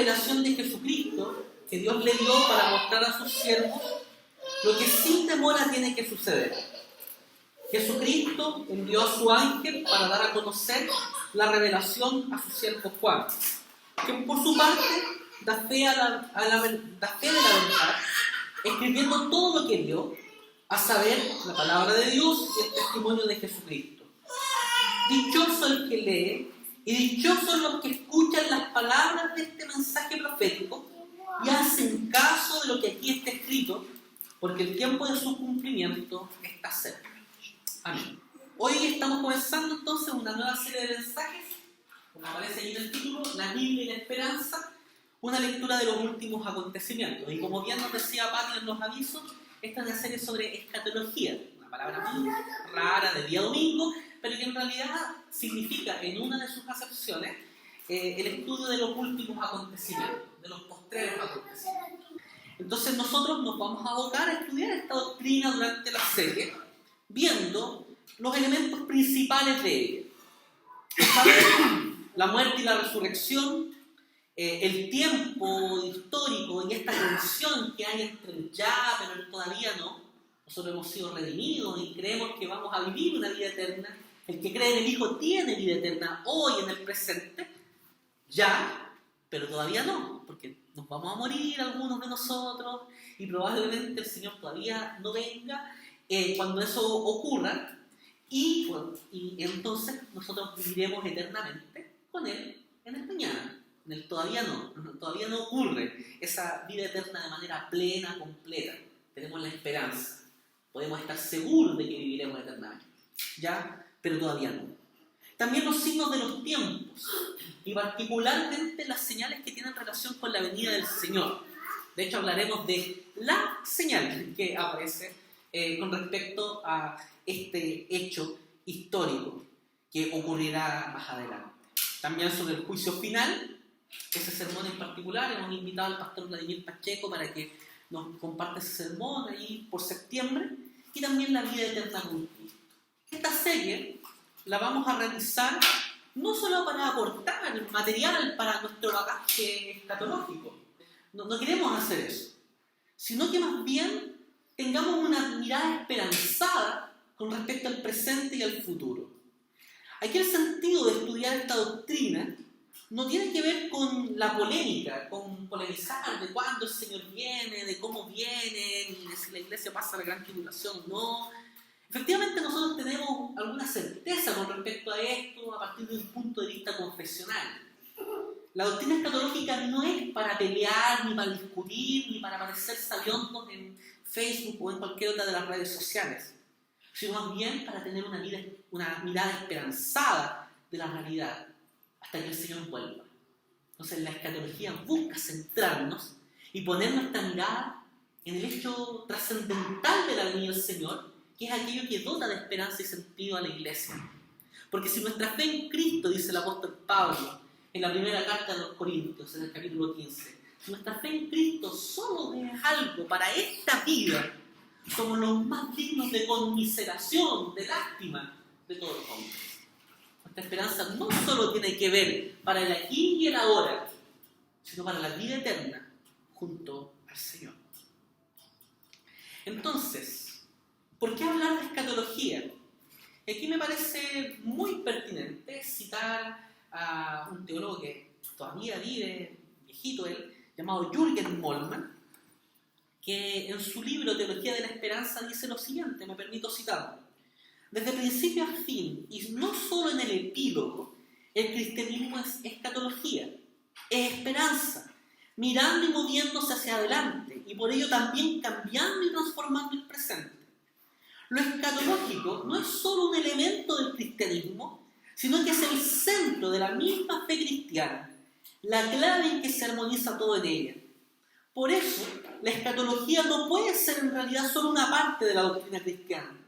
revelación de Jesucristo que Dios le dio para mostrar a sus siervos lo que sin demora tiene que suceder. Jesucristo envió a su ángel para dar a conocer la revelación a su siervo Juan, que por su parte da fe de la verdad, escribiendo todo lo que vio, a saber, la palabra de Dios y el testimonio de Jesucristo. Dichoso el que lee y dichosos los que escuchan las palabras de este mensaje profético y hacen caso de lo que aquí está escrito, porque el tiempo de su cumplimiento está cerca. Amén. Hoy estamos comenzando entonces una nueva serie de mensajes, como aparece ahí en el título, la Biblia y la esperanza, una lectura de los últimos acontecimientos. Y como bien nos decía Pati en los avisos, esta es una serie sobre escatología, una palabra muy rara de día domingo, pero que en realidad significa, en una de sus acepciones, el estudio de los últimos acontecimientos, de los postreros acontecimientos. Entonces nosotros nos vamos a abocar a estudiar esta doctrina durante la serie, viendo los elementos principales de ella. La muerte y la resurrección, el tiempo histórico y esta tensión que hay entre el ya, pero el todavía no. Nosotros hemos sido redimidos y creemos que vamos a vivir una vida eterna. El que cree en el Hijo tiene vida eterna hoy, en el presente, ya, pero todavía no, porque nos vamos a morir algunos de nosotros y probablemente el Señor todavía no venga cuando eso ocurra y entonces nosotros viviremos eternamente con Él en el mañana. En el todavía no ocurre esa vida eterna de manera plena, completa. Tenemos la esperanza, podemos estar seguros de que viviremos eternamente, ¿ya? Pero todavía no. También los signos de los tiempos, y particularmente las señales que tienen relación con la venida del Señor. De hecho, hablaremos de la señal que aparece con respecto a este hecho histórico que ocurrirá más adelante. También sobre el juicio final, ese sermón en particular, hemos invitado al pastor Vladimir Pacheco para que nos comparte ese sermón ahí por septiembre, y también la vida eterna con Cristo. Esta serie la vamos a realizar no solo para aportar material para nuestro bagaje escatológico, no queremos hacer eso, sino que más bien tengamos una mirada esperanzada con respecto al presente y al futuro. Aquí el sentido de estudiar esta doctrina no tiene que ver con la polémica, con polemizar de cuándo el Señor viene, de cómo viene, ni de si la iglesia pasa la gran tribulación o no. Efectivamente nosotros tenemos alguna certeza con respecto a esto a partir de un punto de vista confesional. La doctrina escatológica no es para pelear, ni para discutir, ni para parecer sabiondos en Facebook o en cualquier otra de las redes sociales, sino más bien para tener una mirada esperanzada de la realidad hasta que el Señor vuelva. Entonces la escatología busca centrarnos y poner nuestra mirada en el hecho trascendental de la venida del Señor, que es aquello que dota de esperanza y sentido a la iglesia. Porque si nuestra fe en Cristo, dice el apóstol Pablo en la primera carta de los Corintios, en el capítulo 15, si nuestra fe en Cristo solo es algo para esta vida, somos los más dignos de conmiseración, de lástima de todos los hombres. Nuestra esperanza no solo tiene que ver para el aquí y el ahora, sino para la vida eterna junto al Señor. Entonces, ¿por qué hablar de escatología? Aquí me parece muy pertinente citar a un teólogo que todavía vive, viejito él, llamado Jürgen Moltmann, que en su libro Teología de la Esperanza dice lo siguiente, me permito citarlo. Desde principio a fin, y no solo en el epílogo, el cristianismo es escatología, es esperanza, mirando y moviéndose hacia adelante, y por ello también cambiando y transformando el presente. Lo escatológico no es solo un elemento del cristianismo, sino que es el centro de la misma fe cristiana, la clave en que se armoniza todo en ella. Por eso, la escatología no puede ser en realidad solo una parte de la doctrina cristiana.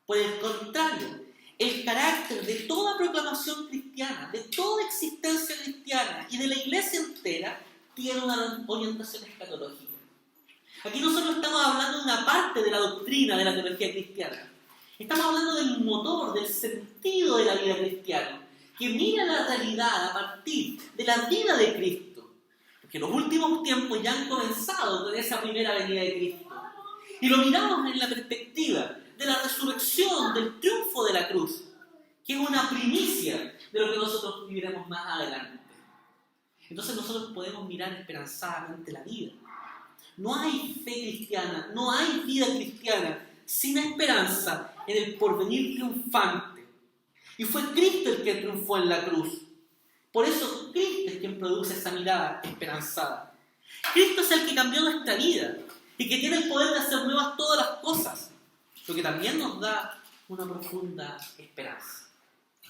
Por el contrario, el carácter de toda proclamación cristiana, de toda existencia cristiana y de la iglesia entera, tiene una orientación escatológica. Aquí nosotros estamos hablando de una parte de la doctrina de la teología cristiana. Estamos hablando del motor, del sentido de la vida cristiana, que mira la realidad a partir de la vida de Cristo. Porque los últimos tiempos ya han comenzado con esa primera venida de Cristo. Y lo miramos en la perspectiva de la resurrección, del triunfo de la cruz, que es una primicia de lo que nosotros viviremos más adelante. Entonces nosotros podemos mirar esperanzadamente la vida. No hay fe cristiana, no hay vida cristiana sin esperanza en el porvenir triunfante. Y fue Cristo el que triunfó en la cruz. Por eso Cristo es quien produce esa mirada esperanzada. Cristo es el que cambió nuestra vida y que tiene el poder de hacer nuevas todas las cosas, lo que también nos da una profunda esperanza.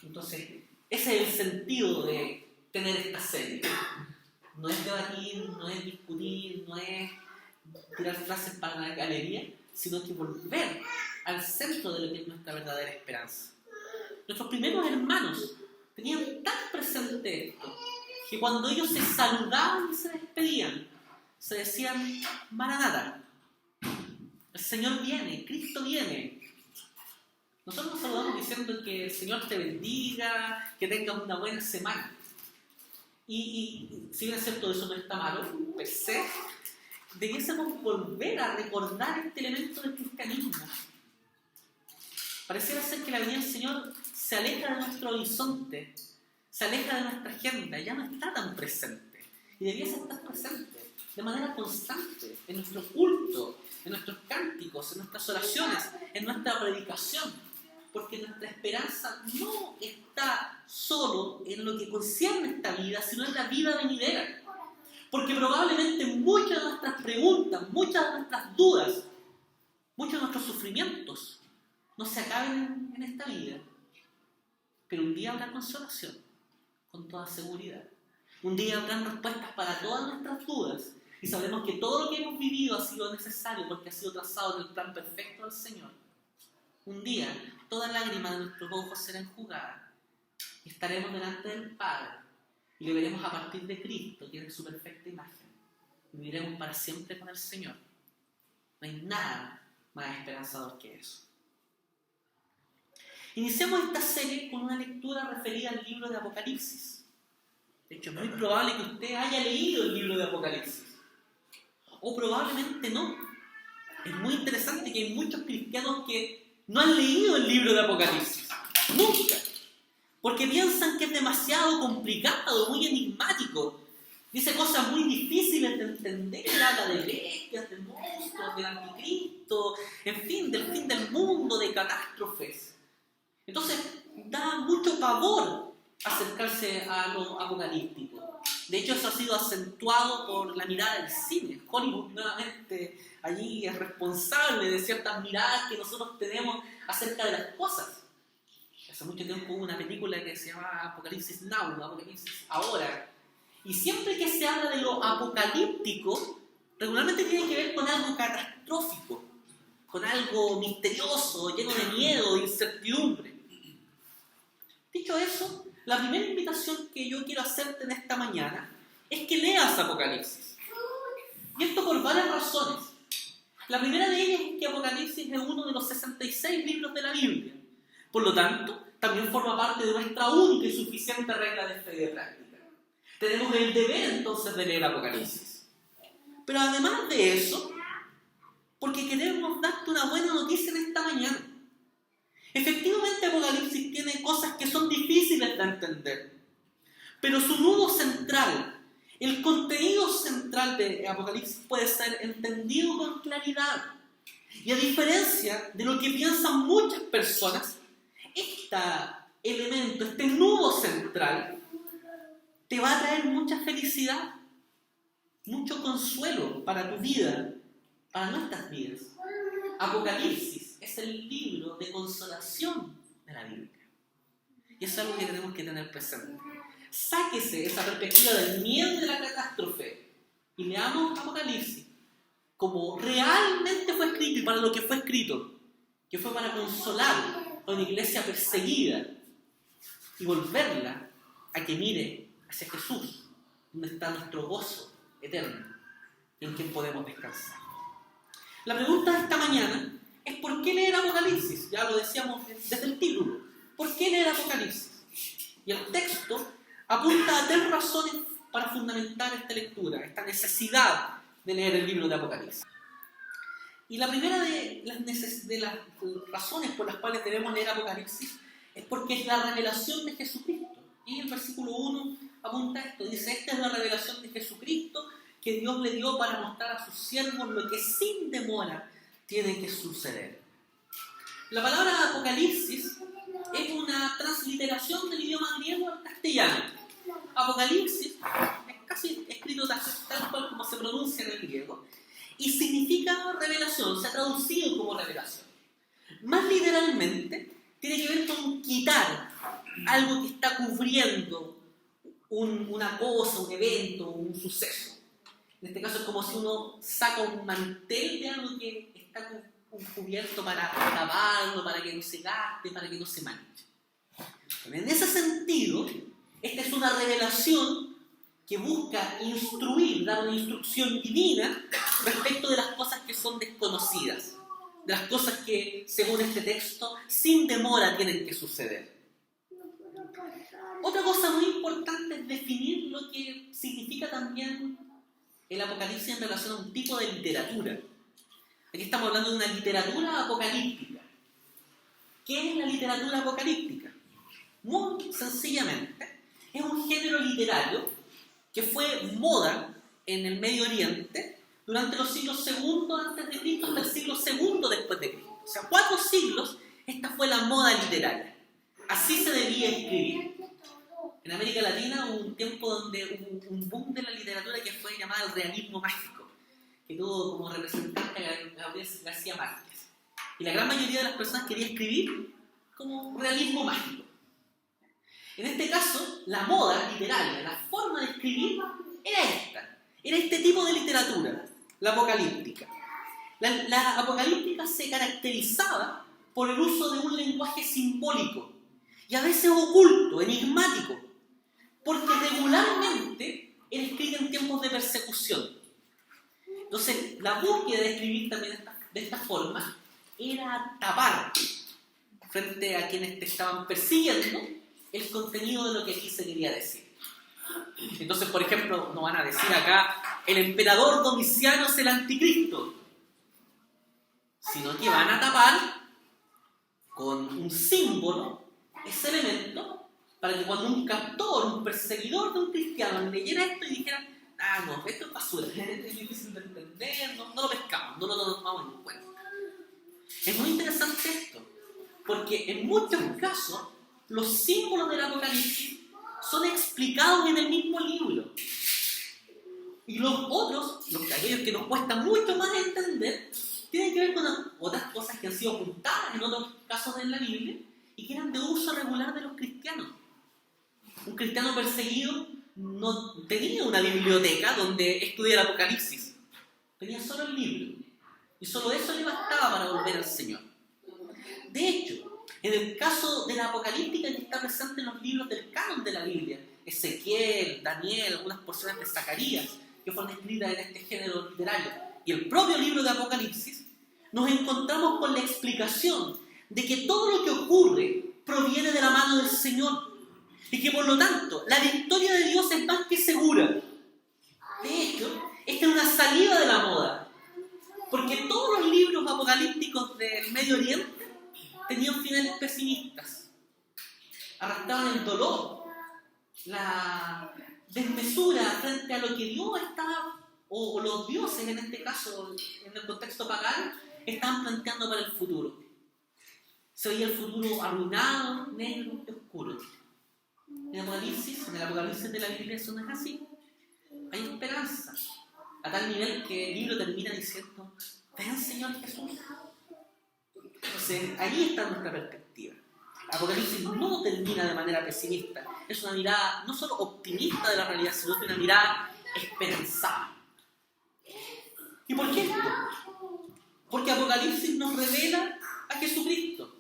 Entonces, ese es el sentido de tener esta serie. No es debatir, no es discutir, no es tirar frases para la galería, sino que volver al centro de lo que es nuestra verdadera esperanza. Nuestros primeros hermanos tenían tan presente esto que cuando ellos se saludaban y se despedían, se decían: Maranatha, el Señor viene, Cristo viene. Nosotros nos saludamos diciendo que el Señor te bendiga, que tengas una buena semana. Y si bien es cierto, eso no está malo, per se, debiésemos volver a recordar este elemento del cristianismo. Pareciera ser que la venida del Señor se aleja de nuestro horizonte, se aleja de nuestra agenda, ya no está tan presente. Y debiese estar presente de manera constante en nuestro culto, en nuestros cánticos, en nuestras oraciones, en nuestra predicación. Porque nuestra esperanza no está solo en lo que concierne esta vida, sino en la vida venidera. Porque probablemente muchas de nuestras preguntas, muchas de nuestras dudas, muchos de nuestros sufrimientos no se acaben en esta vida. Pero un día habrá consolación, con toda seguridad. Un día habrán respuestas para todas nuestras dudas y sabremos que todo lo que hemos vivido ha sido necesario porque ha sido trazado en el plan perfecto del Señor. Un día toda lágrima de nuestros ojos será enjugada y estaremos delante del Padre y le veremos a partir de Cristo, que es su perfecta imagen. Y viviremos para siempre con el Señor. No hay nada más esperanzador que eso. Iniciamos esta serie con una lectura referida al libro de Apocalipsis. De hecho, es muy probable que usted haya leído el libro de Apocalipsis. O probablemente no. Es muy interesante que hay muchos cristianos que no han leído el libro de Apocalipsis. Nunca. Porque piensan que es demasiado complicado, muy enigmático. Dice cosas muy difíciles de entender. Habla de bestias, de monstruos, del anticristo, en fin, del fin del mundo, de catástrofes. Entonces, da mucho pavor acercarse a lo apocalíptico. De hecho, eso ha sido acentuado por la mirada del cine. Hollywood nuevamente allí es responsable de ciertas miradas que nosotros tenemos acerca de las cosas. Hace mucho tiempo hubo una película que se llama Apocalipsis Now, Apocalipsis Ahora. Y siempre que se habla de lo apocalíptico, regularmente tiene que ver con algo catastrófico, con algo misterioso, lleno de miedo, de incertidumbre. Dicho eso, la primera invitación que yo quiero hacerte en esta mañana es que leas Apocalipsis. Y esto por varias razones. La primera de ellas es que Apocalipsis es uno de los 66 libros de la Biblia. Por lo tanto, también forma parte de nuestra única y suficiente regla de fe y de práctica. Tenemos el deber entonces de leer Apocalipsis. Pero además de eso, porque queremos darte una buena noticia en esta mañana. Efectivamente, Apocalipsis tiene cosas que son difíciles de entender. Pero su nudo central, el contenido central de Apocalipsis puede ser entendido con claridad. Y a diferencia de lo que piensan muchas personas, este elemento, este nudo central, te va a traer mucha felicidad, mucho consuelo para tu vida, para nuestras vidas. Apocalipsis es el libro de consolación de la Biblia. Y eso es algo que tenemos que tener presente. Sáquese esa perspectiva del miedo y de la catástrofe y leamos Apocalipsis como realmente fue escrito y para lo que fue escrito, que fue para consolar a una iglesia perseguida y volverla a que mire hacia Jesús, donde está nuestro gozo eterno, en quien podemos descansar. La pregunta de esta mañana es ¿por qué leer Apocalipsis? Ya lo decíamos desde el título. ¿Por qué leer Apocalipsis? Y el texto apunta a 3 razones para fundamentar esta lectura, esta necesidad de leer el libro de Apocalipsis. Y la primera de las razones por las cuales debemos leer Apocalipsis es porque es la revelación de Jesucristo. Y el versículo 1 apunta a esto, dice, esta es la revelación de Jesucristo que Dios le dio para mostrar a sus siervos lo que sin demora tiene que suceder. La palabra Apocalipsis es una transliteración del idioma griego al castellano. Apocalipsis es casi escrito tal cual como se pronuncia en el griego y significa revelación, se ha traducido como revelación. Más literalmente, tiene que ver con quitar algo que está cubriendo una cosa, un evento, un suceso. En este caso es como si uno saca un mantel de algo que está cubierto para taparlo, para que no se gaste, para que no se manche. En ese sentido, esta es una revelación que busca instruir, dar una instrucción divina respecto de las cosas que son desconocidas, de las cosas que, según este texto, sin demora tienen que suceder. Otra cosa muy importante es definir lo que significa también el Apocalipsis en relación a un tipo de literatura. Aquí estamos hablando de una literatura apocalíptica. ¿Qué es la literatura apocalíptica? Muy sencillamente, es un género literario que fue moda en el Medio Oriente durante los siglos II antes de Cristo hasta el siglo II después de Cristo. O sea, 4 siglos, esta fue la moda literaria. Así se debía escribir. En América Latina hubo un tiempo donde hubo un boom de la literatura que fue llamada el realismo mágico, que tuvo como representante a Gabriel García Márquez. Y la gran mayoría de las personas quería escribir como realismo mágico. En este caso, la moda literaria, la forma de escribir, era esta. Era este tipo de literatura, la apocalíptica. La apocalíptica se caracterizaba por el uso de un lenguaje simbólico y a veces oculto, enigmático, porque regularmente era escrita en tiempos de persecución. Entonces, la búsqueda de escribir también de esta forma era tapar frente a quienes te estaban persiguiendo el contenido de lo que aquí se quería decir. Entonces, por ejemplo, no van a decir acá el emperador Domiciano es el anticristo, sino que van a tapar con un símbolo ese elemento para que cuando un captor, un perseguidor de un cristiano leyera esto y dijera, ah, no, esto es basura, es difícil de entender, no lo pescamos, no lo tomamos en cuenta. Es muy interesante esto, porque en muchos casos los símbolos del Apocalipsis son explicados en el mismo libro. Y los otros, aquellos que nos cuesta mucho más entender, tienen que ver con otras cosas que han sido ocultadas en otros casos en la Biblia y que eran de uso regular de los cristianos. Un cristiano perseguido no tenía una biblioteca donde estudiara Apocalipsis. Tenía solo el libro. Y solo eso le bastaba para volver al Señor. De hecho, en el caso de la apocalíptica que está presente en los libros del canon de la Biblia, Ezequiel, Daniel, algunas porciones de Zacarías, que fueron escritas en este género literario, y el propio libro de Apocalipsis, nos encontramos con la explicación de que todo lo que ocurre proviene de la mano del Señor, y que por lo tanto la victoria de Dios es más que segura. De hecho, esta es una salida de la moda, porque todos los libros apocalípticos del Medio Oriente tenían finales pesimistas, arrastraban el dolor, la desmesura frente a lo que Dios estaba, o los dioses en este caso, en el contexto pagano, estaban planteando para el futuro. Se veía el futuro arruinado, negro y oscuro. En el Apocalipsis de la Biblia eso no es así. Hay esperanza. A tal nivel que el libro termina diciendo: ven, Señor Jesús. Entonces, ahí está nuestra perspectiva. Apocalipsis no termina de manera pesimista. Es una mirada no solo optimista de la realidad, sino que una mirada esperanzada. ¿Y por qué esto? Porque Apocalipsis nos revela a Jesucristo.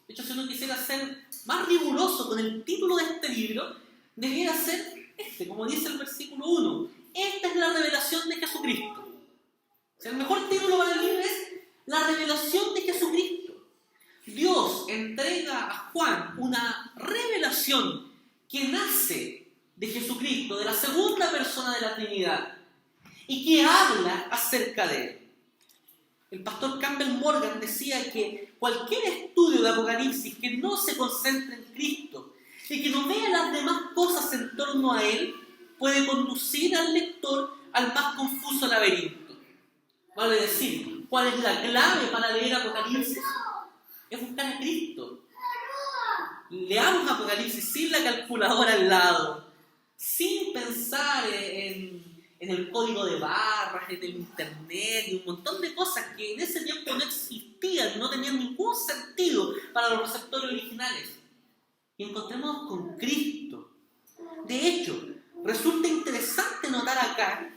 De hecho, si uno quisiera ser más riguroso con el título de este libro, debiera ser como dice el versículo 1. Esta es la revelación de Jesucristo. O sea, el mejor título para el libro es la revelación de Jesucristo. Dios entrega a Juan una revelación que nace de Jesucristo, de la segunda persona de la Trinidad, y que habla acerca de él. El pastor Campbell Morgan decía que cualquier estudio de Apocalipsis que no se concentre en Cristo y que no vea las demás cosas en torno a él, puede conducir al lector al más confuso laberinto. Vale decir, ¿cuál es la clave para leer Apocalipsis? Es buscar a Cristo. Leamos Apocalipsis sin la calculadora al lado, sin pensar en el código de barras, en el internet y un montón de cosas que en ese tiempo no existían, no tenían ningún sentido para los receptores originales. Y encontremos con Cristo. De hecho, resulta interesante notar acá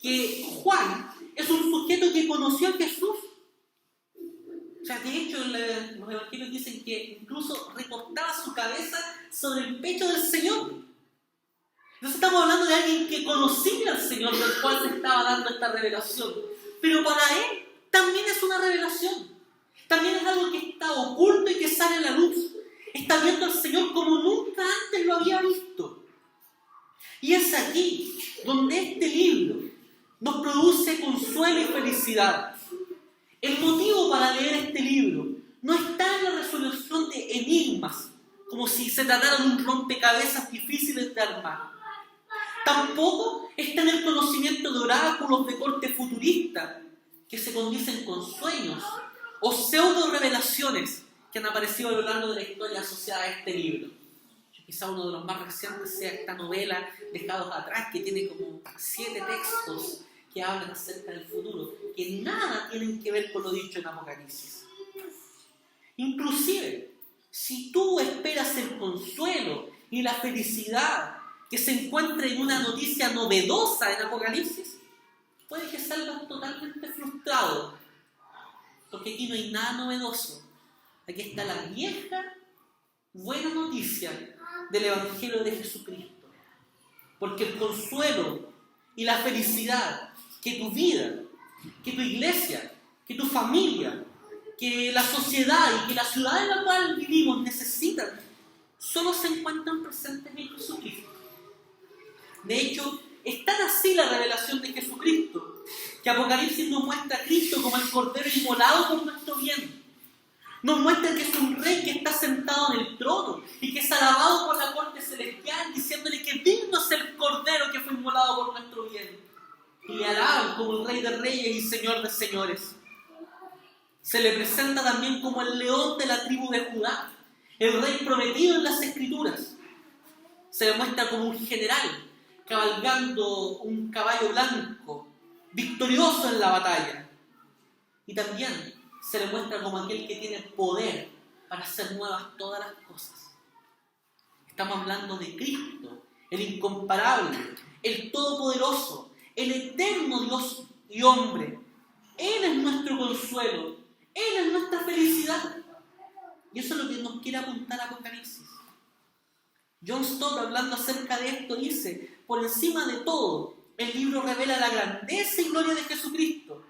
que Juan es un sujeto que conoció a Jesús. O sea, de hecho, los evangelios dicen que incluso recostaba su cabeza sobre el pecho del Señor. Entonces estamos hablando de alguien que conocía al Señor, del cual se estaba dando esta revelación. Pero para él también es una revelación. También es algo que está oculto y que sale a la luz. Está viendo al Señor como nunca antes lo había visto. Y es aquí donde este libro nos produce consuelo y felicidad. El motivo para leer este libro no está en la resolución de enigmas, como si se tratara de un rompecabezas difíciles de armar. Tampoco está en el conocimiento de oráculos de corte futurista que se condicen con sueños o pseudo revelaciones que han aparecido a lo largo de la historia asociada a este libro. Quizá uno de los más recientes sea esta novela Dejados Atrás, que tiene como 7 textos que hablan acerca del futuro, que nada tienen que ver con lo dicho en Apocalipsis. Inclusive, si tú esperas el consuelo y la felicidad que se encuentra en una noticia novedosa en Apocalipsis, puede que salgas totalmente frustrado, porque aquí no hay nada novedoso. Aquí está la vieja buena noticia del Evangelio de Jesucristo, porque el consuelo y la felicidad que tu vida, que tu iglesia, que tu familia, que la sociedad y que la ciudad en la cual vivimos necesitan, solo se encuentran presentes en Jesucristo. De hecho, es tan así la revelación de Jesucristo, que Apocalipsis nos muestra a Cristo como el Cordero inmolado por nuestro bien. Nos muestra que es un rey que está sentado en el trono y que es alabado por la corte celestial, diciéndole que digno es el Cordero que fue inmolado por nuestro bien. Y le alaban como el Rey de Reyes y Señor de Señores. Se le presenta también como el león de la tribu de Judá, el rey prometido en las Escrituras. Se le muestra como un general cabalgando un caballo blanco, victorioso en la batalla. Y también se le muestra como aquel que tiene poder para hacer nuevas todas las cosas. Estamos hablando de Cristo, el incomparable, el todopoderoso, el eterno Dios y hombre. Él es nuestro consuelo, Él es nuestra felicidad. Y eso es lo que nos quiere apuntar a Apocalipsis. John Stott, hablando acerca de esto, dice: por encima de todo, el libro revela la grandeza y gloria de Jesucristo.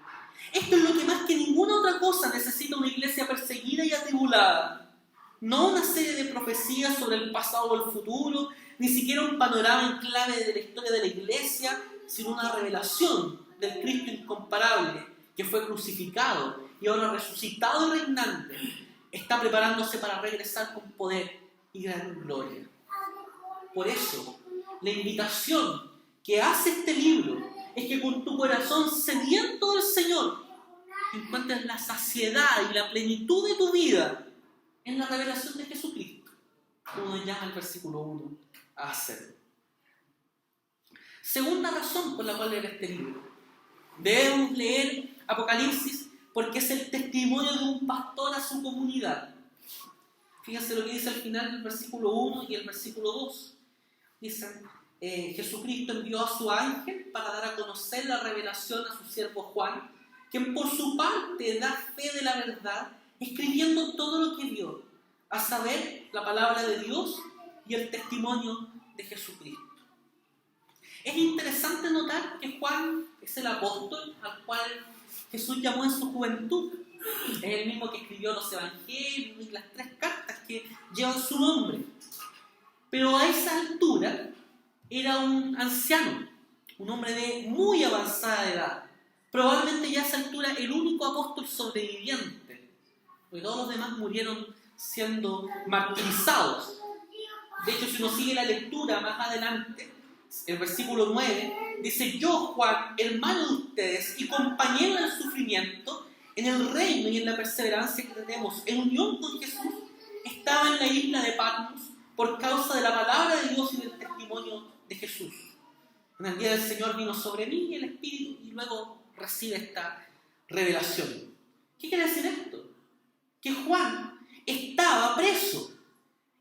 Esto es lo que más que ninguna otra cosa necesita una iglesia perseguida y atribulada. No una serie de profecías sobre el pasado o el futuro, ni siquiera un panorama en clave de la historia de la iglesia, sino una revelación del Cristo incomparable que fue crucificado y ahora resucitado y reinante, está preparándose para regresar con poder y gran gloria. Por eso, la invitación que hace este libro es que con tu corazón sediento del Señor encuentres la saciedad y la plenitud de tu vida en la revelación de Jesucristo, como nos llama el versículo 1 a hacerlo. Segunda razón por la cual leer este libro. Debemos leer Apocalipsis porque es el testimonio de un pastor a su comunidad. Fíjense lo que dice al final del versículo 1 y el versículo 2. Dicen, Jesucristo envió a su ángel para dar a conocer la revelación a su siervo Juan, quien por su parte da fe de la verdad, escribiendo todo lo que vio, a saber, la palabra de Dios y el testimonio de Jesucristo. Es interesante notar que Juan es el apóstol al cual Jesús llamó en su juventud. Es el mismo que escribió los evangelios y las 3 cartas que llevan su nombre. Pero a esa altura era un anciano, un hombre de muy avanzada edad. Probablemente ya a esa altura el único apóstol sobreviviente, porque todos los demás murieron siendo martirizados. De hecho, si uno sigue la lectura más adelante, el versículo 9 dice: yo, Juan, hermano de ustedes y compañero del sufrimiento, en el reino y en la perseverancia que tenemos en unión con Jesús, estaba en la isla de Patmos por causa de la palabra de Dios y del testimonio de Jesús. En el día del Señor vino sobre mí el Espíritu, y luego recibe esta revelación. ¿Qué quiere decir esto? Que Juan estaba preso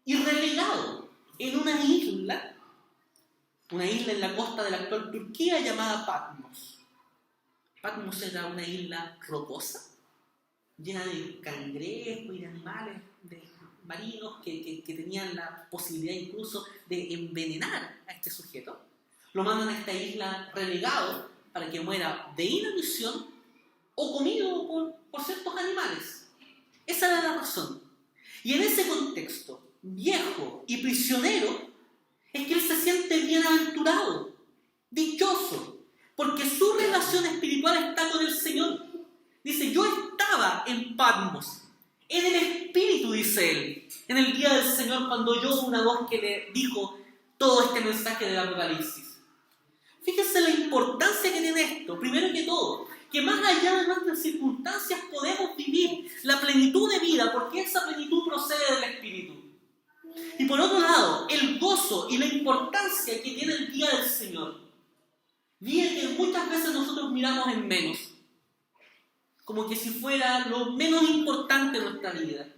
y relegado en una isla en la costa de la actual Turquía llamada Patmos. Patmos era una isla rocosa, llena de cangrejos y de animales marinos que tenían la posibilidad incluso de envenenar a este sujeto. Lo mandan a esta isla relegado para que muera de inanición o comido por ciertos animales. Esa era la razón. Y en ese contexto, viejo y prisionero, es que él se siente bienaventurado, dichoso, porque su relación espiritual está con el Señor. Dice: yo estaba en Patmos, en el Espíritu, dice él, en el día del Señor, cuando oyó una voz que le dijo todo este mensaje del Apocalipsis. Fíjense la importancia que tiene esto. Primero que todo, que más allá de nuestras circunstancias podemos vivir la plenitud de vida, porque esa plenitud procede del Espíritu. Y por otro lado, el gozo y la importancia que tiene el día del Señor. Día que muchas veces nosotros miramos en menos, como que si fuera lo menos importante en nuestra vida.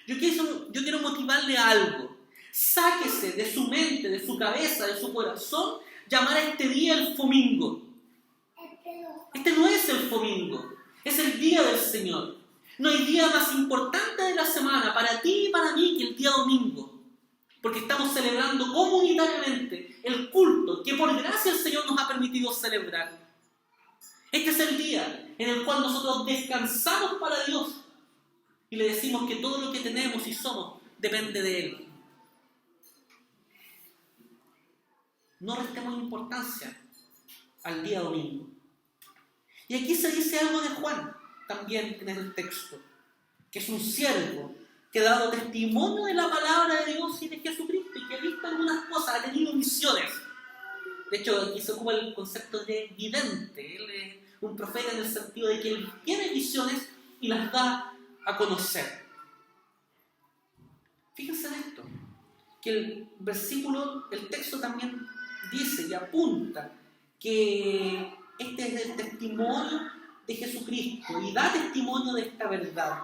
Yo quiero motivarle a algo. Sáquese de su mente, de su cabeza, de su corazón, llamar a este día el Fomingo. Este no es el Fomingo, es el día del Señor. No hay día más importante de la semana para ti y para mí que el día domingo, porque estamos celebrando comunitariamente el culto que por gracia el Señor nos ha permitido celebrar. Este es el día en el cual nosotros descansamos para Dios y le decimos que todo lo que tenemos y somos depende de Él. No restemos importancia al día domingo. Y aquí se dice algo de Juan, también en el texto, que es un siervo que ha dado testimonio de la palabra de Dios y de Jesucristo, y que ha visto algunas cosas, ha tenido visiones. De hecho, aquí se ocupa el concepto de vidente. Él es un profeta en el sentido de que él tiene visiones y las da a conocer. Fíjense en esto, que el texto también dice y apunta que este es el testimonio de Jesucristo y da testimonio de esta verdad.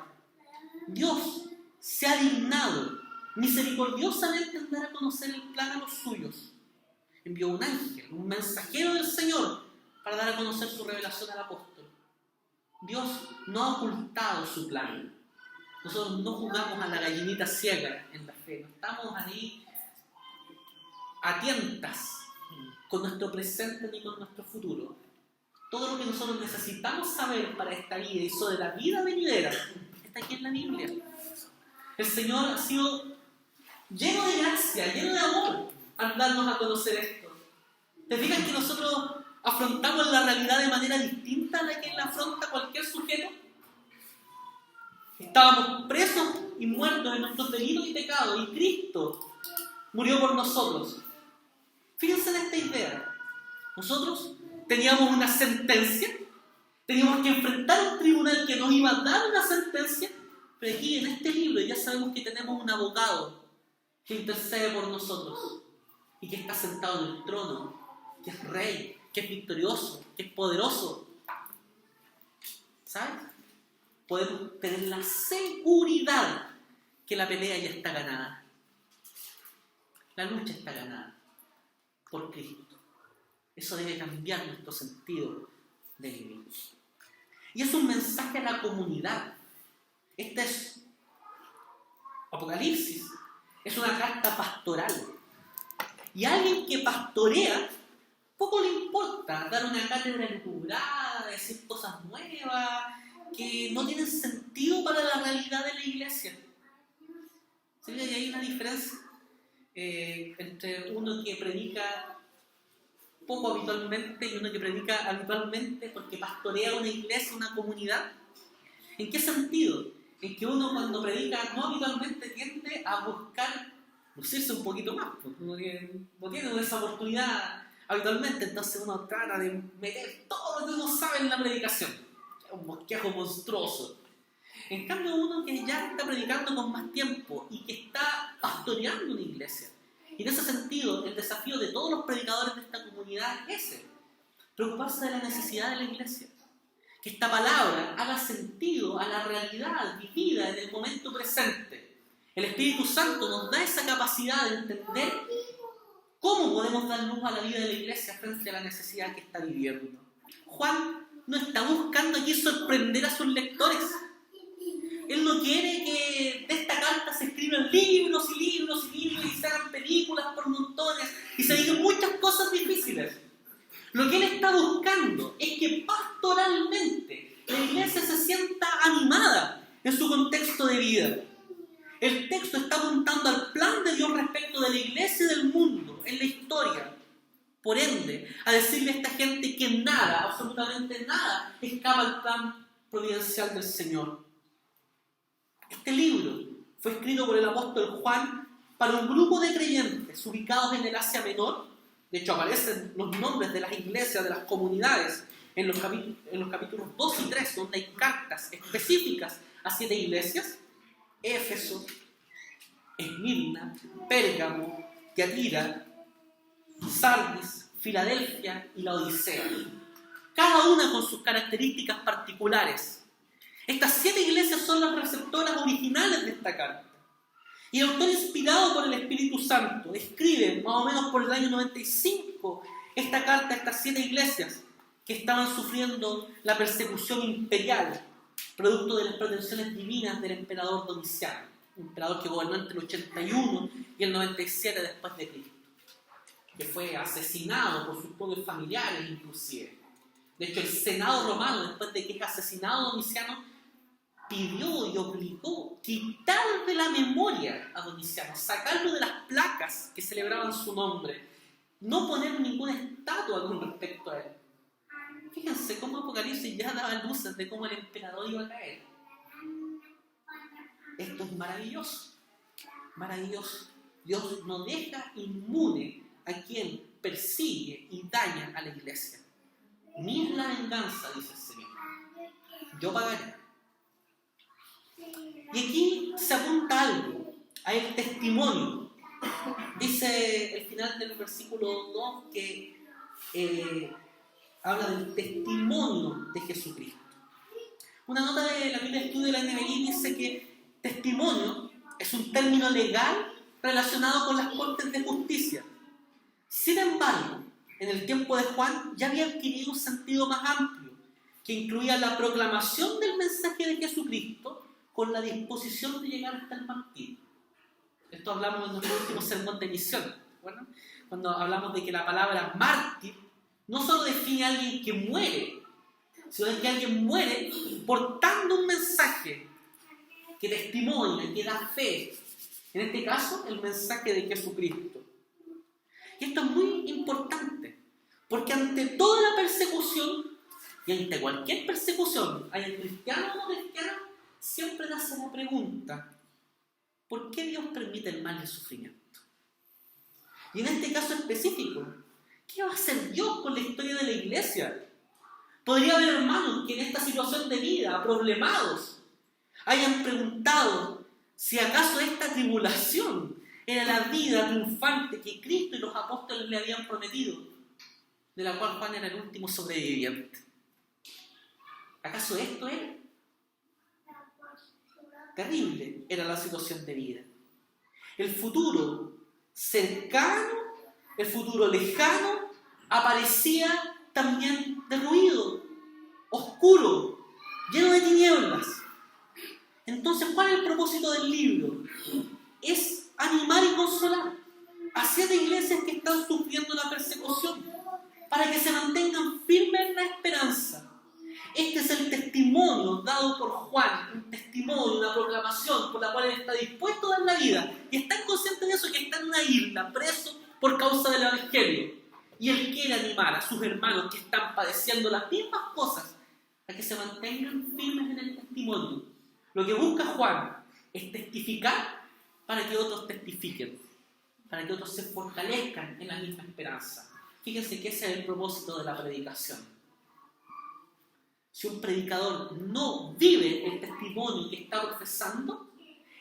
Dios se ha dignado misericordiosamente en dar a conocer el plan a los suyos. Envió un ángel, un mensajero del Señor, para dar a conocer su revelación al apóstol. Dios no ha ocultado su plan. Nosotros no jugamos a la gallinita ciega en la fe. No estamos ahí a tientas con nuestro presente ni con nuestro futuro. Todo lo que nosotros necesitamos saber para esta vida y sobre la vida venidera está aquí en la Biblia. El Señor ha sido lleno de gracia, lleno de amor al darnos a conocer esto. ¿Te fijas que nosotros afrontamos la realidad de manera distinta a la que la afronta cualquier sujeto? Estábamos presos y muertos en nuestros delitos y pecados, y Cristo murió por nosotros. Fíjense en esta idea. Nosotros teníamos una sentencia, teníamos que enfrentar a un tribunal que nos iba a dar una sentencia, Pero aquí en este libro ya sabemos que tenemos un abogado que intercede por nosotros y que está sentado en el trono, que es rey, que es victorioso, que es poderoso. ¿Sabes? Podemos tener la seguridad que la pelea ya está ganada. La lucha está ganada por Cristo. Eso debe cambiar nuestro sentido de vivir. Y es un mensaje a la comunidad. Este es Apocalipsis. Es una carta pastoral. Y a alguien que pastorea, poco le importa dar una cátedra elucubrada, decir cosas nuevas, que no tienen sentido para la realidad de la iglesia. ¿Sí? Y hay una diferencia entre uno que predica poco habitualmente y uno que predica habitualmente porque pastorea una iglesia, una comunidad. ¿En qué sentido? En que uno cuando predica no habitualmente tiende a buscar lucirse un poquito más, porque no tiene esa oportunidad habitualmente, entonces uno trata de meter todo lo que uno sabe en la predicación. Es un bosquejo monstruoso. En cambio, uno que ya está predicando con más tiempo y que está pastoreando una iglesia. Y en ese sentido, el desafío de todos los predicadores de esta comunidad es ese: preocuparse de la necesidad de la iglesia. Que esta palabra haga sentido a la realidad vivida en el momento presente. El Espíritu Santo nos da esa capacidad de entender cómo podemos dar luz a la vida de la iglesia frente a la necesidad que está viviendo. Juan no está buscando aquí sorprender a sus lectores. Él no quiere que de esta carta se escriban libros y libros y libros y se hagan películas por montones y se digan muchas cosas difíciles. Lo que él está buscando es que pastoralmente la iglesia se sienta animada en su contexto de vida. El texto está apuntando al plan de Dios respecto de la iglesia y del mundo en la historia. Por ende, a decirle a esta gente que nada, absolutamente nada, escapa al plan providencial del Señor. Este libro fue escrito por el apóstol Juan para un grupo de creyentes ubicados en el Asia Menor. De hecho, aparecen los nombres de las iglesias, de las comunidades, en los capítulos 2 y 3, donde hay cartas específicas a 7 iglesias: Éfeso, Esmirna, Pérgamo, Tiatira, Sardis, Filadelfia y la Odisea. Cada una con sus características particulares. Estas 7 iglesias son las receptoras originales de esta carta. Y el autor, inspirado por el Espíritu Santo, escribe más o menos por el año 95 esta carta a estas 7 iglesias que estaban sufriendo la persecución imperial, producto de las pretensiones divinas del emperador Domiciano, un emperador que gobernó entre el 81 y el 97 después de Cristo, que fue asesinado por sus propios familiares inclusive. De hecho, el Senado romano, después de que es asesinado Domiciano, pidió y obligó quitar de la memoria a Domiciano, sacarlo de las placas que celebraban su nombre, no poner ninguna estatua con respecto a él. Fíjense cómo Apocalipsis ya daba luces de cómo el emperador iba a caer. Esto es maravilloso, maravilloso. Dios no deja inmune a quien persigue y daña a la iglesia. Mía es la venganza, dice el Señor. Yo pagaré. Y aquí se apunta algo, a el testimonio. Dice el final del versículo 2 que habla del testimonio de Jesucristo. Una nota de la Biblia de Estudio de la NBI dice que testimonio es un término legal relacionado con las cortes de justicia. Sin embargo, en el tiempo de Juan ya había adquirido un sentido más amplio, que incluía la proclamación del mensaje de Jesucristo con la disposición de llegar hasta el martirio. Esto hablamos en nuestro último sermón de misión, ¿recuerdan? Cuando hablamos de que la palabra mártir no solo define a alguien que muere, sino que alguien muere portando un mensaje que testimonia, que da fe. En este caso, el mensaje de Jesucristo. Y esto es muy importante, porque ante toda la persecución, y ante cualquier persecución, haya cristiano o no cristiano, siempre nace la pregunta: ¿por qué Dios permite el mal y el sufrimiento? Y en este caso específico, ¿qué va a hacer Dios con la historia de la iglesia? Podría haber hermanos que en esta situación de vida, problemados, hayan preguntado si acaso esta tribulación era la vida triunfante que Cristo y los apóstoles le habían prometido, de la cual Juan era el último sobreviviente. ¿Acaso esto era? Terrible era la situación de vida. El futuro cercano, el futuro lejano, aparecía también derruido, oscuro, lleno de tinieblas. Entonces, ¿cuál es el propósito del libro? Es animar y consolar a 7 iglesias que están sufriendo la persecución, para que se mantengan firmes en la esperanza. Este es el testimonio dado por Juan, un testimonio, una proclamación por la cual él está dispuesto a dar la vida. Y está consciente de eso, que está en una isla, preso por causa del Evangelio. Y él quiere animar a sus hermanos que están padeciendo las mismas cosas a que se mantengan firmes en el testimonio. Lo que busca Juan es testificar para que otros testifiquen, para que otros se fortalezcan en la misma esperanza. Fíjense que ese es el propósito de la predicación. Si un predicador no vive el testimonio que está profesando,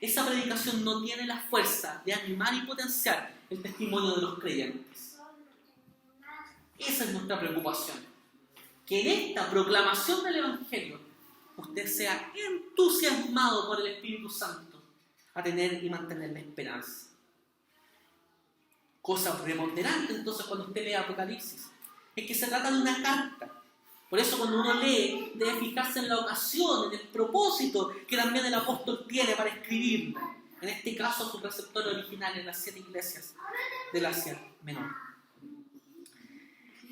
esa predicación no tiene la fuerza de animar y potenciar el testimonio de los creyentes. Esa es nuestra preocupación. Que en esta proclamación del Evangelio usted sea entusiasmado por el Espíritu Santo a tener y mantener la esperanza. Cosa preponderante entonces cuando usted lee Apocalipsis es que se trata de una carta. Por eso cuando uno lee debe fijarse en la ocasión, en el propósito que también el apóstol tiene para escribirla. En este caso su receptor original en las 7 iglesias del Asia Menor.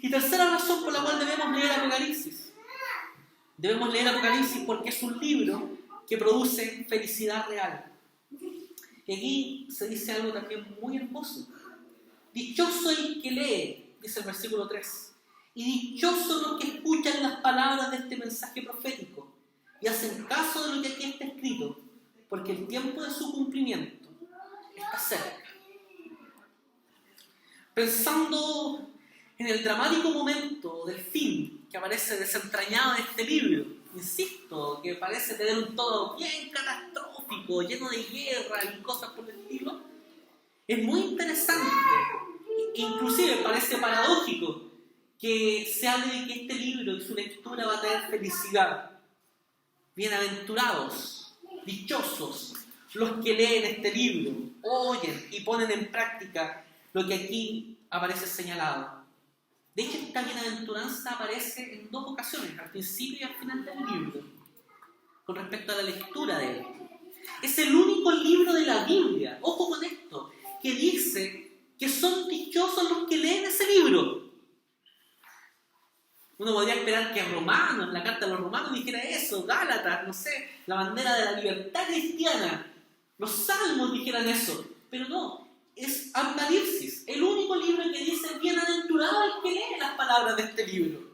Y tercera razón por la cual debemos leer Apocalipsis. Debemos leer Apocalipsis porque es un libro que produce felicidad real. Y aquí se dice algo también muy hermoso. Dichoso el que lee, dice el versículo 3, y dichosos los que escuchan las palabras de este mensaje profético y hacen caso de lo que aquí está escrito, porque el tiempo de su cumplimiento está cerca. Pensando en el dramático momento del fin que aparece desentrañado en este libro, insisto, que parece tener un todo bien catastrófico, lleno de guerra y cosas por el estilo, es muy interesante, inclusive parece paradójico que se hable de que este libro y su lectura va a traer felicidad. Bienaventurados, dichosos, los que leen este libro, oyen y ponen en práctica lo que aquí aparece señalado. De hecho, esta bienaventuranza aparece en 2 ocasiones, al principio y al final del libro, con respecto a la lectura de él. Es el único libro de la Biblia, ojo con esto, que dice que son dichosos los que leen ese libro. Uno podría esperar que Romanos, en la carta de los Romanos, dijera eso, Gálatas, no sé, la bandera de la libertad cristiana, los Salmos dijeran eso, pero no, es Apocalipsis, el único libro que dice bienaventurado el que lee las palabras de este libro.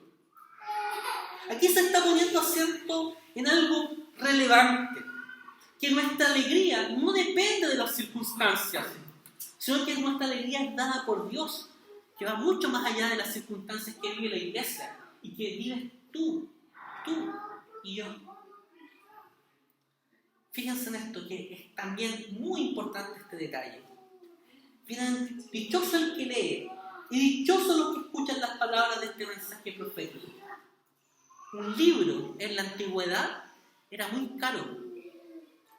Aquí se está poniendo acento en algo relevante, que nuestra alegría no depende de las circunstancias, sino que nuestra alegría es dada por Dios, que va mucho más allá de las circunstancias que vive la iglesia y que vives tú y yo. Fíjense en esto, que es también muy importante este detalle. Dichoso el que lee y dichoso los que escuchan las palabras de este mensaje profético. Un libro en la antigüedad era muy caro,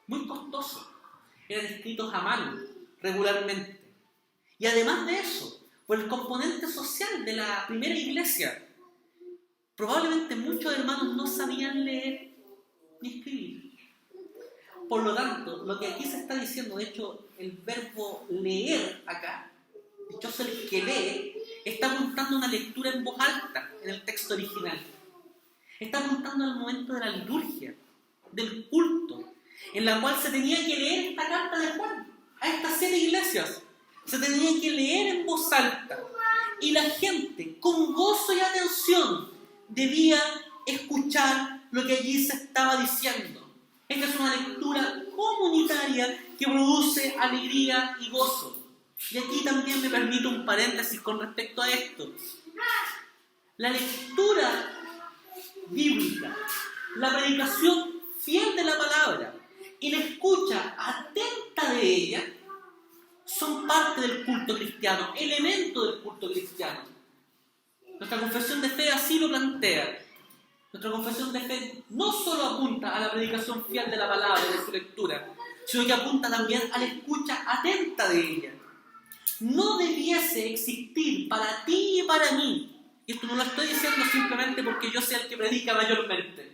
muy costoso. Eran escritos a mano, regularmente. Y además de eso, por el componente social de la primera iglesia, probablemente muchos hermanos no sabían leer ni escribir. Por lo tanto, lo que aquí se está diciendo, de hecho, el verbo leer acá, dichoso el que lee, está apuntando a una lectura en voz alta en el texto original. Está apuntando al momento de la liturgia, del culto, en la cual se tenía que leer esta carta de Juan a estas 7 iglesias. Se tenía que leer en voz alta. Y la gente, con gozo y atención, debía escuchar lo que allí se estaba diciendo. Esta es una lectura comunitaria que produce alegría y gozo. Y aquí también me permito un paréntesis con respecto a esto. La lectura bíblica, la predicación fiel de la palabra, y la escucha atenta de ella son parte del culto cristiano, elemento del culto cristiano. Nuestra confesión de fe así lo plantea. Nuestra confesión de fe no solo apunta a la predicación fiel de la palabra y de su lectura, sino que apunta también a la escucha atenta de ella. No debiese existir para ti y para mí, y esto no lo estoy diciendo simplemente porque yo sea el que predica mayormente,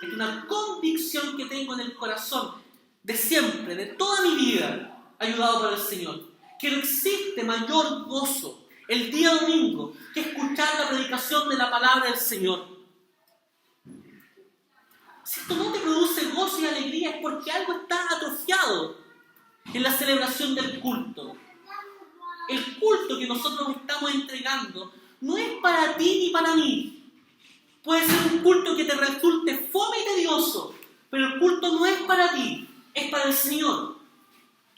es una convicción que tengo en el corazón de siempre, de toda mi vida, ayudado por el Señor, que no existe mayor gozo el día domingo que escuchar la predicación de la palabra del Señor. Si esto no te produce gozo y alegría es porque algo está atrofiado en la celebración del culto. El culto que nosotros estamos entregando no es para ti ni para mí. Puede ser un culto que te resulte fome y tedioso, pero el culto no es para ti, es para el Señor.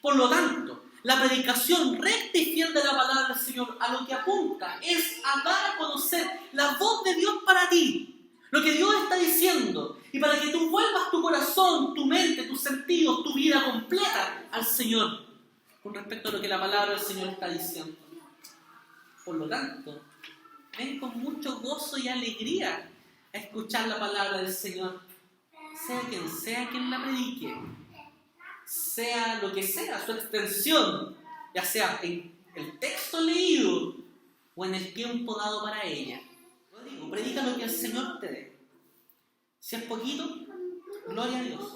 Por lo tanto, la predicación recta y fiel de la palabra del Señor a lo que apunta es a dar a conocer la voz de Dios para ti. Lo que Dios está diciendo, y para que tú vuelvas tu corazón, tu mente, tus sentidos, tu vida completa al Señor, con respecto a lo que la palabra del Señor está diciendo. Por lo tanto, ven con mucho gozo y alegría a escuchar la palabra del Señor, sea quien la predique, sea lo que sea, su extensión, ya sea en el texto leído o en el tiempo dado para ella. Predica lo que el Señor te dé. Si es poquito, gloria a Dios.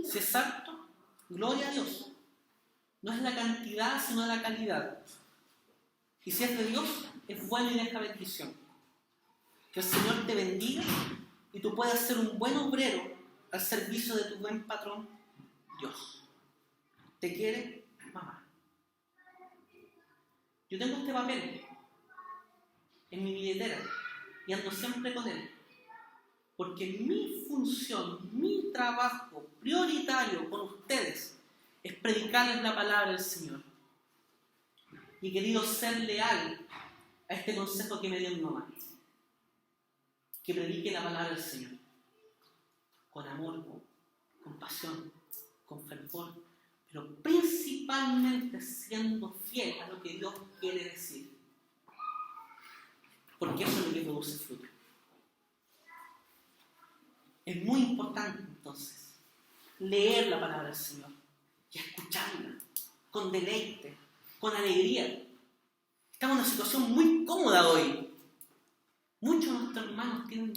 Si es harto, gloria a Dios. No es la cantidad, sino la calidad. Y si es de Dios, es bueno y deja bendición. Que el Señor te bendiga y tú puedas ser un buen obrero al servicio de tu buen patrón, Dios. ¿Te quiere, mamá? Yo tengo este papel en mi billetera y ando siempre con él, porque mi función, mi trabajo prioritario con ustedes es predicarles la palabra del Señor. Y he querido ser leal a este consejo que me dio mi mamá, que predique la palabra del Señor con amor, con pasión, con fervor, pero principalmente siendo fiel a lo que Dios quiere decir. Porque eso es lo que produce fruto. Es muy importante entonces leer la palabra del Señor y escucharla con deleite, con alegría. Estamos en una situación muy cómoda hoy. Muchos de nuestros hermanos tienen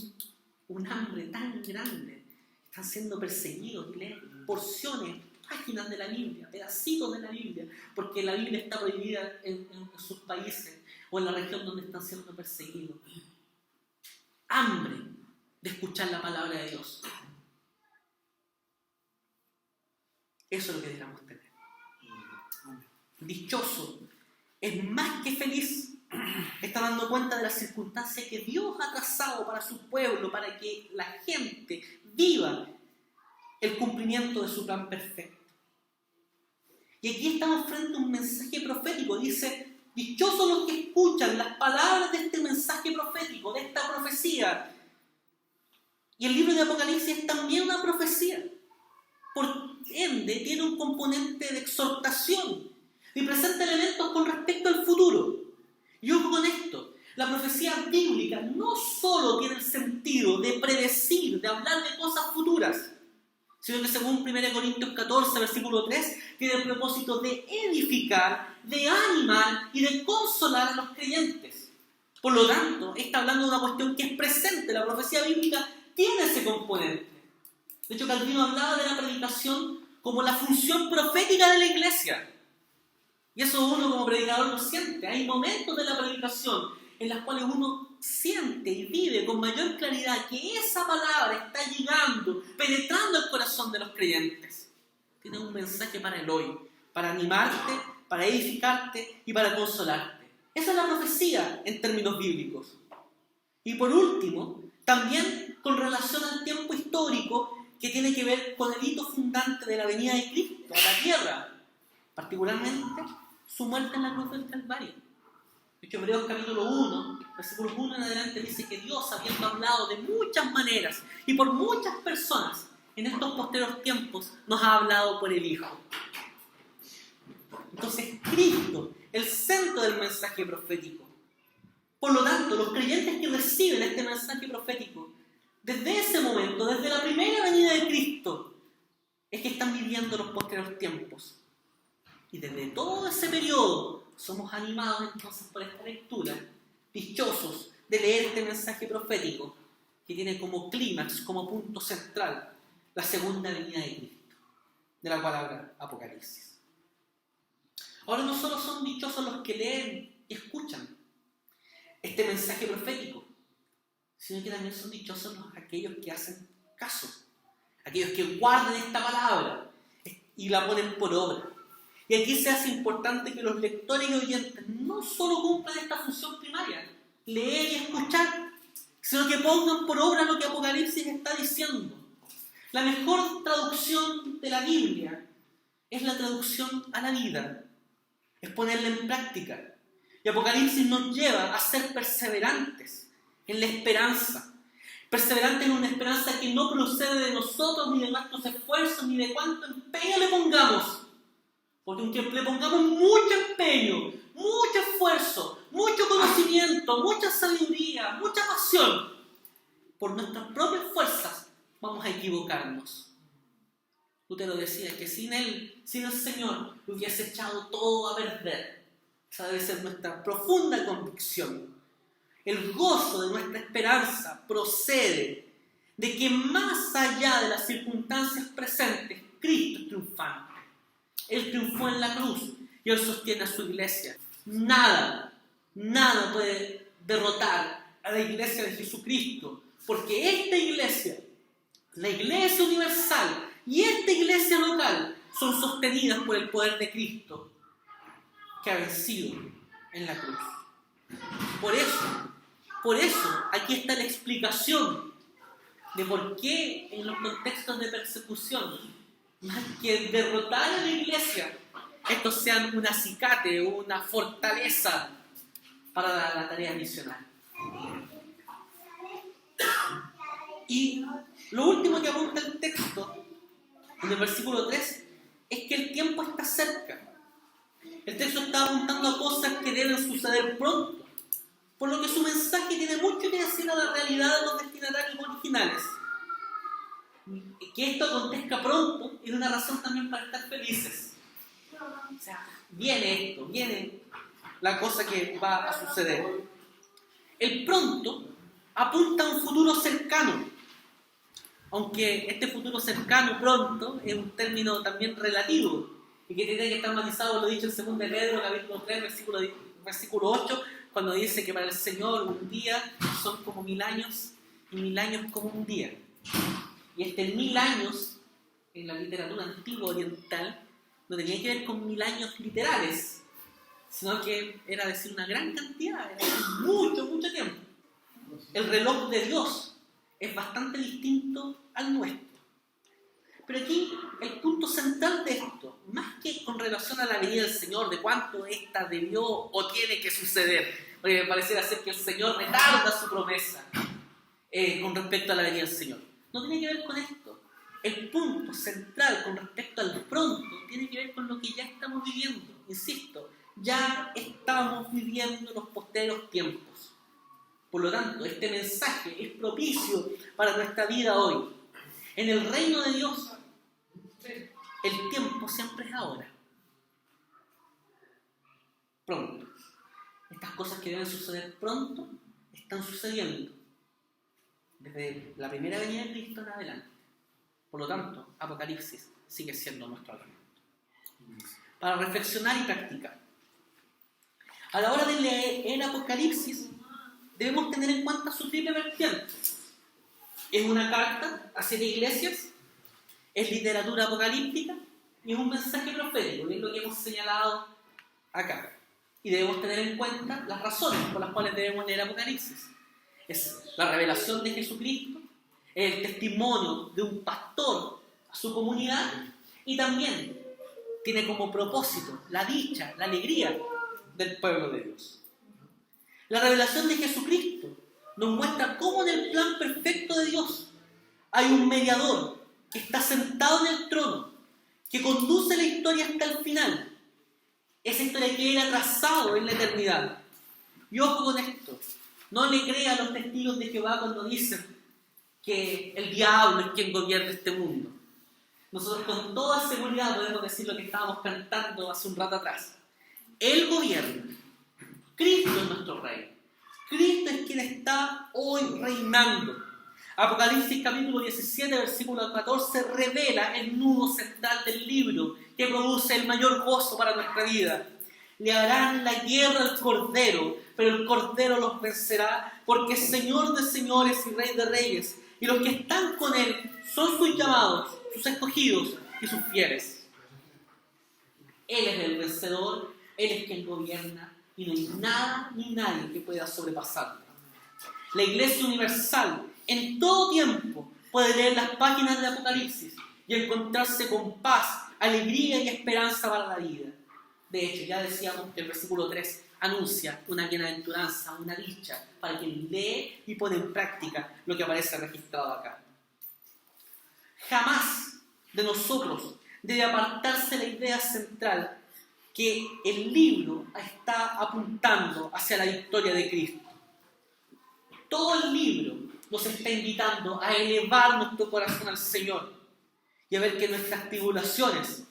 un hambre tan grande, están siendo perseguidos y leen porciones, páginas de la Biblia, pedacitos de la Biblia, porque la Biblia está prohibida en sus países o en la región donde están siendo perseguidos. Hambre de escuchar la palabra de Dios. Eso es lo que debemos tener. Dichoso, es más que feliz, está dando cuenta de las circunstancias que Dios ha trazado para su pueblo, para que la gente viva el cumplimiento de su plan perfecto. Y aquí estamos frente a un mensaje profético. Dice: dichosos los que escuchan las palabras de este mensaje profético, de esta profecía. Y el libro de Apocalipsis es también una profecía. Por ende, tiene un componente de exhortación y presenta elementos con respecto al futuro. Y ojo con esto: la profecía bíblica no solo tiene el sentido de predecir, de hablar de cosas futuras, sino que según 1 Corintios 14, versículo 3, tiene el propósito de edificar, de animar y de consolar a los creyentes. Por lo tanto, está hablando de una cuestión que es presente. La profecía bíblica tiene ese componente. De hecho, Calvino hablaba de la predicación como la función profética de la iglesia. Y eso uno como predicador lo siente. Hay momentos de la predicación en los cuales uno siente y vive con mayor claridad que esa palabra está llegando, penetrando el corazón de los creyentes. Tiene un mensaje para el hoy, para animarte, para edificarte y para consolarte. Esa es la profecía en términos bíblicos. Y por último, también con relación al tiempo histórico que tiene que ver con el hito fundante de la venida de Cristo a la tierra, particularmente su muerte en la cruz del Calvario. De hecho, Hebreos capítulo 1, versículos 1 en adelante, dice que Dios, habiendo hablado de muchas maneras y por muchas personas, en estos posteriores tiempos nos ha hablado por el Hijo. Entonces, Cristo, el centro del mensaje profético. Por lo tanto, los creyentes que reciben este mensaje profético, desde ese momento, desde la primera venida de Cristo, es que están viviendo los posteriores tiempos. Y desde todo ese periodo somos animados entonces por esta lectura, dichosos de leer este mensaje profético que tiene como clímax, como punto central, la segunda venida de Cristo, de la cual habla Apocalipsis. Ahora no solo son dichosos los que leen y escuchan este mensaje profético, sino que también son dichosos aquellos que hacen caso, aquellos que guardan esta palabra y la ponen por obra. Y aquí se hace importante que los lectores y oyentes no solo cumplan esta función primaria, leer y escuchar, sino que pongan por obra lo que Apocalipsis está diciendo. La mejor traducción de la Biblia es la traducción a la vida, es ponerla en práctica. Y Apocalipsis nos lleva a ser perseverantes en la esperanza. Perseverantes en una esperanza que no procede de nosotros, ni de nuestros esfuerzos, ni de cuánto empeño le pongamos. Porque aunque le pongamos mucho empeño, mucho esfuerzo, mucho conocimiento, mucha sabiduría, mucha pasión, por nuestras propias fuerzas vamos a equivocarnos. Lutero decía que sin el Señor, lo hubiese echado todo a perder. Esa debe ser nuestra profunda convicción. El gozo de nuestra esperanza procede de que más allá de las circunstancias presentes, Cristo es triunfante. Él triunfó en la cruz y Él sostiene a su iglesia. Nada puede derrotar a la iglesia de Jesucristo, porque esta iglesia, la iglesia universal y esta iglesia local son sostenidas por el poder de Cristo, que ha vencido en la cruz. Por eso, aquí está la explicación de por qué en los contextos de persecución, más que derrotar a la iglesia, estos sean un acicate, una fortaleza para la tarea misional. Y lo último que apunta el texto, en el versículo 3, es que el tiempo está cerca. El texto está apuntando a cosas que deben suceder pronto, por lo que su mensaje tiene mucho que decir a la realidad de los destinatarios originales. Que esto acontezca pronto es una razón también para estar felices. O sea, viene la cosa que va a suceder. El pronto apunta a un futuro cercano, aunque este futuro cercano, pronto, es un término también relativo y que tiene que estar matizado, lo dicho en 2 de Pedro, capítulo 3, versículo 8, cuando dice que para el Señor un día son como 1000 años y 1000 años como un día. Y 1000 años, en la literatura antigua oriental, no tenía que ver con 1000 años literales, sino que era decir una gran cantidad, era decir mucho tiempo. El reloj de Dios es bastante distinto al nuestro. Pero aquí el punto central de esto, más que con relación a la venida del Señor, de cuánto ésta debió o tiene que suceder, porque me pareciera ser que el Señor retarda su promesa con respecto a la venida del Señor. No tiene que ver con esto. El punto central con respecto al pronto tiene que ver con lo que ya estamos viviendo. Insisto, ya estamos viviendo los posteriores tiempos. Por lo tanto, este mensaje es propicio para nuestra vida hoy. En el reino de Dios, el tiempo siempre es ahora. Pronto. Estas cosas que deben suceder pronto están sucediendo desde la primera venida de Cristo en adelante. Por lo tanto, Apocalipsis sigue siendo nuestro alimento para reflexionar y practicar. A la hora de leer Apocalipsis, debemos tener en cuenta su triple vertiente. Es una carta a 7 iglesias, es literatura apocalíptica y es un mensaje profético, que es lo que hemos señalado acá. Y debemos tener en cuenta las razones por las cuales debemos leer Apocalipsis. Es la revelación de Jesucristo, el testimonio de un pastor a su comunidad y también tiene como propósito la dicha, la alegría del pueblo de Dios. La revelación de Jesucristo nos muestra cómo en el plan perfecto de Dios hay un mediador que está sentado en el trono, que conduce la historia hasta el final. Esa historia que Él ha trazado en la eternidad. Y ojo con esto, no le crea a los testigos de Jehová cuando dicen que el diablo es quien gobierna este mundo. Nosotros con toda seguridad podemos decir lo que estábamos cantando hace un rato atrás. Él gobierna. Cristo es nuestro rey. Cristo es quien está hoy reinando. Apocalipsis capítulo 17, versículo 14 revela el nudo central del libro que produce el mayor gozo para nuestra vida. Le harán la guerra al Cordero, pero el Cordero los vencerá, porque es Señor de señores y Rey de reyes, y los que están con Él son sus llamados, sus escogidos y sus fieles. Él es el vencedor, Él es quien gobierna, y no hay nada ni nadie que pueda sobrepasarlo. La Iglesia Universal en todo tiempo puede leer las páginas de Apocalipsis y encontrarse con paz, alegría y esperanza para la vida. De hecho, ya decíamos que el versículo 3 anuncia una bienaventuranza, una dicha para quien lee y pone en práctica lo que aparece registrado acá. Jamás de nosotros debe apartarse la idea central que el libro está apuntando hacia la victoria de Cristo. Todo el libro nos está invitando a elevar nuestro corazón al Señor y a ver que nuestras tribulaciones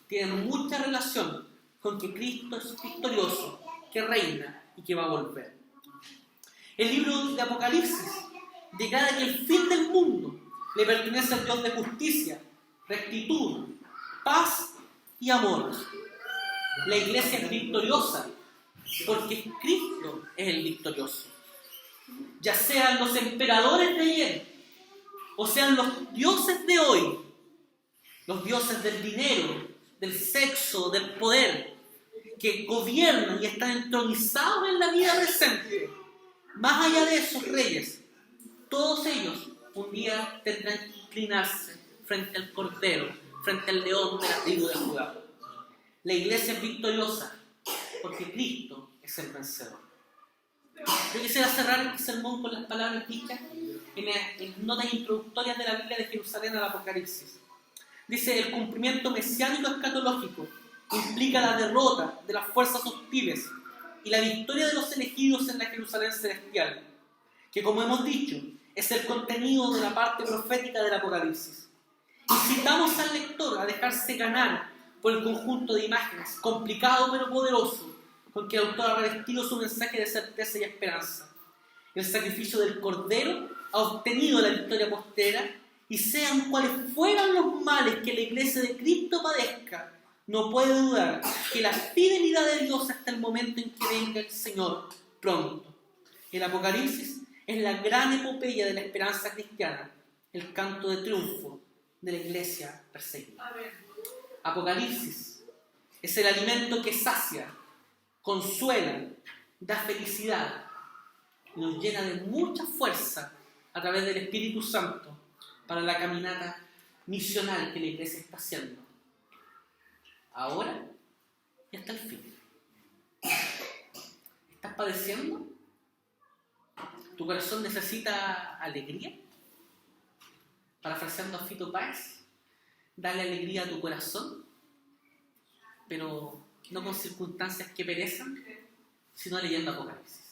tienen mucha relación con que Cristo es victorioso, que reina y que va a volver. El libro de Apocalipsis declara que el fin del mundo le pertenece al Dios de justicia, rectitud, paz y amor. La iglesia es victoriosa porque Cristo es el victorioso. Ya sean los emperadores de ayer o sean los dioses de hoy, los dioses del dinero, del sexo, del poder, que gobiernan y están entronizados en la vida presente, más allá de esos reyes, todos ellos un día tendrán que inclinarse frente al Cordero, frente al león de la tribu de Judá. La iglesia es victoriosa porque Cristo es el vencedor. Yo quisiera cerrar este sermón con las palabras dichas en notas introductorias de la Biblia de Jerusalén al Apocalipsis. Dice: el cumplimiento mesiánico escatológico implica la derrota de las fuerzas hostiles y la victoria de los elegidos en la Jerusalén celestial, que, como hemos dicho, es el contenido de la parte profética del Apocalipsis. Incitamos al lector a dejarse ganar por el conjunto de imágenes, complicado pero poderoso, con que el autor ha revestido su mensaje de certeza y esperanza. El sacrificio del Cordero ha obtenido la victoria postera, y sean cuales fueran los males que la iglesia de Cristo padezca, no puede dudar que la fidelidad de Dios hasta el momento en que venga el Señor pronto. El Apocalipsis es la gran epopeya de la esperanza cristiana, el canto de triunfo de la iglesia perseguida. Apocalipsis es el alimento que sacia, consuela, da felicidad y nos llena de mucha fuerza a través del Espíritu Santo para la caminata misional que la iglesia está haciendo, ahora y hasta el fin. ¿Estás padeciendo? ¿Tu corazón necesita alegría? Parafraseando a Fito Páez, dale alegría a tu corazón, pero no con circunstancias que perezcan, sino leyendo Apocalipsis.